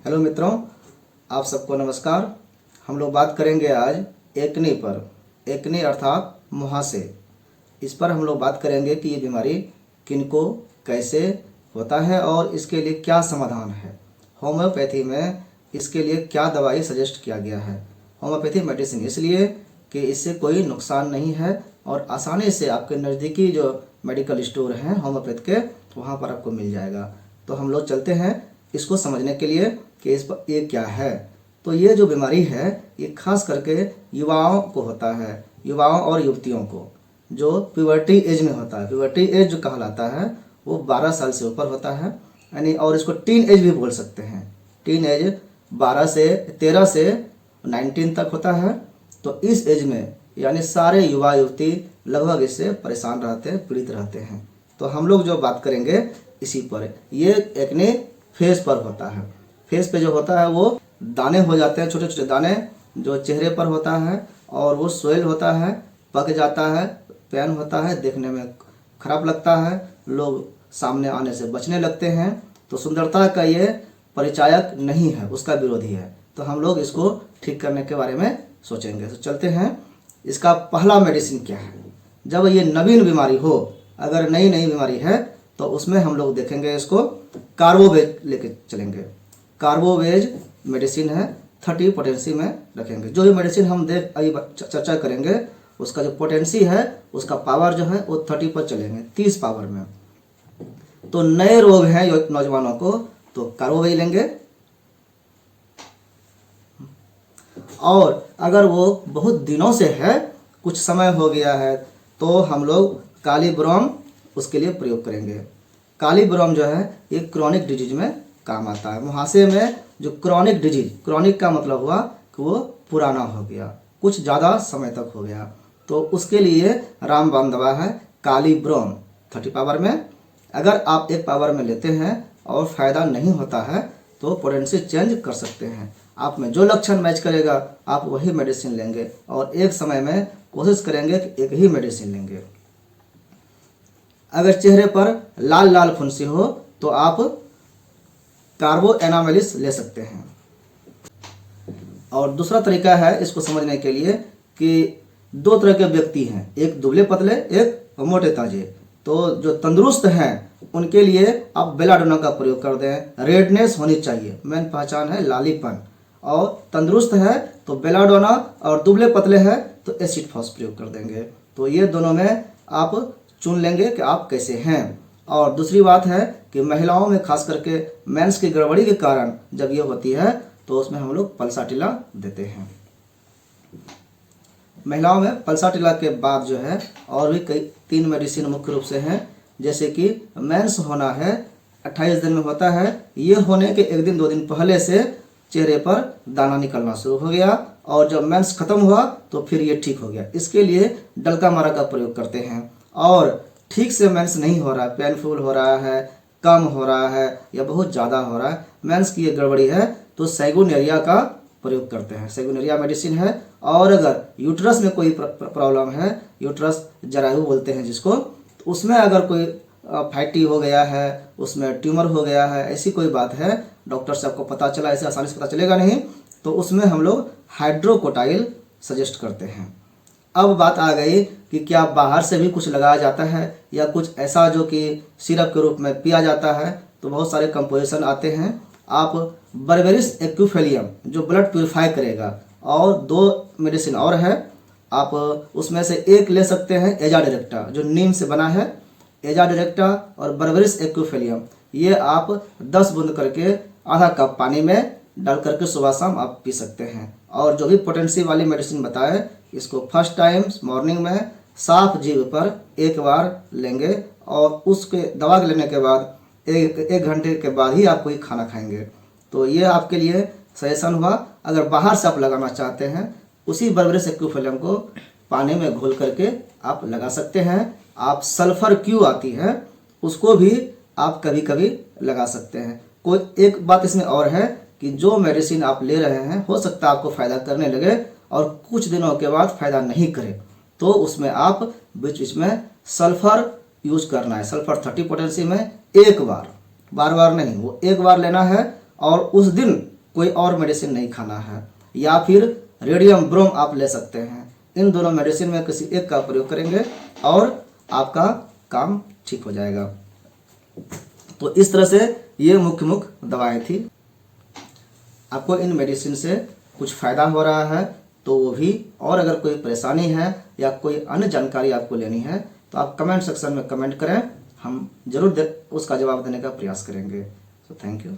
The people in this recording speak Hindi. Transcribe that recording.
हेलो मित्रों, आप सबको नमस्कार। हम लोग बात करेंगे आज एक्ने पर। एक्ने अर्थात मुहासे। इस पर हम लोग बात करेंगे कि ये बीमारी किनको कैसे होता है और इसके लिए क्या समाधान है। होम्योपैथी में इसके लिए क्या दवाई सजेस्ट किया गया है। होम्योपैथी मेडिसिन इसलिए कि इससे कोई नुकसान नहीं है और आसानी से आपके नज़दीकी जो मेडिकल स्टोर हैं होम्योपैथ के, वहाँ पर आपको मिल जाएगा। तो हम लोग चलते हैं इसको समझने के लिए कि इस पर ये क्या है। तो ये जो बीमारी है ये खास करके युवाओं को होता है, युवाओं और युवतियों को, जो प्यूबर्टी एज में होता है। प्यूबर्टी एज जो कहलाता है वो 12 साल से ऊपर होता है, यानी, और इसको टीन एज भी बोल सकते हैं। टीन एज 13 से 19 तक होता है। तो इस एज में यानी सारे युवा युवती लगभग इससे परेशान रहते हैं, पीड़ित रहते हैं। तो हम लोग जो बात करेंगे इसी पर। ये एक्ने फेस पर होता है। फेस पे जो होता है वो दाने हो जाते हैं, छोटे छोटे दाने जो चेहरे पर होता है, और वो सोयल होता है, पक जाता है, पेन होता है, देखने में खराब लगता है, लोग सामने आने से बचने लगते हैं। तो सुंदरता का ये परिचायक नहीं है, उसका विरोधी है। तो हम लोग इसको ठीक करने के बारे में सोचेंगे। तो चलते हैं, इसका पहला मेडिसिन क्या है। जब ये नवीन बीमारी हो, अगर नई बीमारी है, तो उसमें हम लोग देखेंगे इसको कार्बोवेज लेके चलेंगे। कार्बोवेज मेडिसिन है, 30 पोटेंसी में रखेंगे। जो भी मेडिसिन हम चर्चा करेंगे उसका जो पोटेंसी है, उसका पावर जो है वो 30 पर चलेंगे, 30 पावर में। तो नए रोग हैं नौजवानों को, तो कार्बोवेज लेंगे। और अगर वो बहुत दिनों से है, कुछ समय हो गया है, तो हम लोग कालीब्रोम उसके लिए प्रयोग करेंगे। कालीब्रोम जो है ये क्रॉनिक डिजीज में काम आता है। मुहासे में जो क्रॉनिक डिजीज, क्रॉनिक का मतलब हुआ कि वो पुराना हो गया, कुछ ज़्यादा समय तक हो गया, तो उसके लिए रामबाण दवा है कालीब्रोम 30 पावर में। अगर आप 1 पावर में लेते हैं और फ़ायदा नहीं होता है तो पोटेंसी चेंज कर सकते हैं। आप में जो लक्षण मैच करेगा आप वही मेडिसिन लेंगे, और एक समय में कोशिश करेंगे कि एक ही मेडिसिन लेंगे। अगर चेहरे पर लाल लाल फुंसी हो तो आप कार्बो एनामेलिस ले सकते हैं। और दूसरा तरीका है इसको समझने के लिए कि 2 तरह के व्यक्ति हैं, एक दुबले पतले, एक मोटे ताजे। तो जो तंदुरुस्त हैं उनके लिए आप बेलाडोना का प्रयोग कर दें। रेडनेस होनी चाहिए, मेन पहचान है लालीपन। और तंदुरुस्त है तो बेलाडोना, और दुबले पतले है तो एसिड फॉस प्रयोग कर देंगे। तो ये दोनों में आप चुन लेंगे कि आप कैसे हैं। और दूसरी बात है कि महिलाओं में खास करके मेंस की गड़बड़ी के कारण जब ये होती है तो उसमें हम लोग पल्साटिला देते हैं। महिलाओं में पल्साटिला के बाद जो है और भी कई 3 मेडिसिन मुख्य रूप से हैं। जैसे कि मेंस होना है, 28 दिन में होता है, ये होने के 1 दिन 2 दिन पहले से चेहरे पर दाना निकलना शुरू हो गया, और जब मेंस खत्म हुआ तो फिर ये ठीक हो गया। इसके लिए डलका मारा का प्रयोग करते हैं। और ठीक से मेंस नहीं हो रहा है, पेनफुल हो रहा है, कम हो रहा है या बहुत ज़्यादा हो रहा है, मेंस की ये गड़बड़ी है, तो सैगुनेरिया का प्रयोग करते हैं। सैगुनेरिया मेडिसिन है। और अगर यूट्रस में कोई प्रॉब्लम है, यूट्रस जरायु बोलते हैं जिसको, तो उसमें अगर कोई फैटी हो गया है, उसमें ट्यूमर हो गया है, ऐसी कोई बात है, डॉक्टर से आपको पता चला, ऐसे आसानी से पता चलेगा नहीं, तो उसमें हम लोग हाइड्रोकोटाइल सजेस्ट करते हैं। अब बात आ गई कि क्या बाहर से भी कुछ लगाया जाता है या कुछ ऐसा जो कि सिरप के रूप में पिया जाता है। तो बहुत सारे कंपोजिशन आते हैं। आप बर्बेरिस एक्यूफेलियम जो ब्लड प्यूरिफाई करेगा, और 2 मेडिसिन और है, आप उसमें से एक ले सकते हैं, एजा डायरेक्टा जो नीम से बना है। एजा डायरेक्टा और बर्बेरिस एक्यूफेलियम ये आप 10 बूंद करके आधा कप पानी में डाल करके सुबह शाम आप पी सकते हैं। और जो भी पोटेंसी वाली मेडिसिन बताए, इसको फर्स्ट टाइम मॉर्निंग में साफ जीभ पर 1 बार लेंगे, और उसके दवा लेने के बाद 1 घंटे के बाद ही आप कोई खाना खाएंगे। तो ये आपके लिए सजेशन हुआ। अगर बाहर से आप लगाना चाहते हैं, उसी बर्बेरिस एक्यूफेलियम को पानी में घोल करके आप लगा सकते हैं। आप सल्फर क्यू आती है, उसको भी आप कभी कभी लगा सकते हैं। कोई एक बात इसमें और है कि जो मेडिसिन आप ले रहे हैं हो सकता है आपको फ़ायदा करने लगे और कुछ दिनों के बाद फ़ायदा नहीं करे, तो उसमें आप बीच बीच में सल्फर यूज करना है। सल्फर 30 पोटेंसी में 1 बार, बार बार नहीं, वो 1 बार लेना है, और उस दिन कोई और मेडिसिन नहीं खाना है, या फिर रेडियम ब्रोम आप ले सकते हैं। इन दोनों मेडिसिन में किसी एक का प्रयोग करेंगे और आपका काम ठीक हो जाएगा। तो इस तरह से ये मुख्य दवाएं थी। आपको इन मेडिसिन से कुछ फ़ायदा हो रहा है तो वो भी, और अगर कोई परेशानी है या कोई अन्य जानकारी आपको लेनी है तो आप कमेंट सेक्शन में कमेंट करें, हम जरूर उसका जवाब देने का प्रयास करेंगे। तो थैंक यू।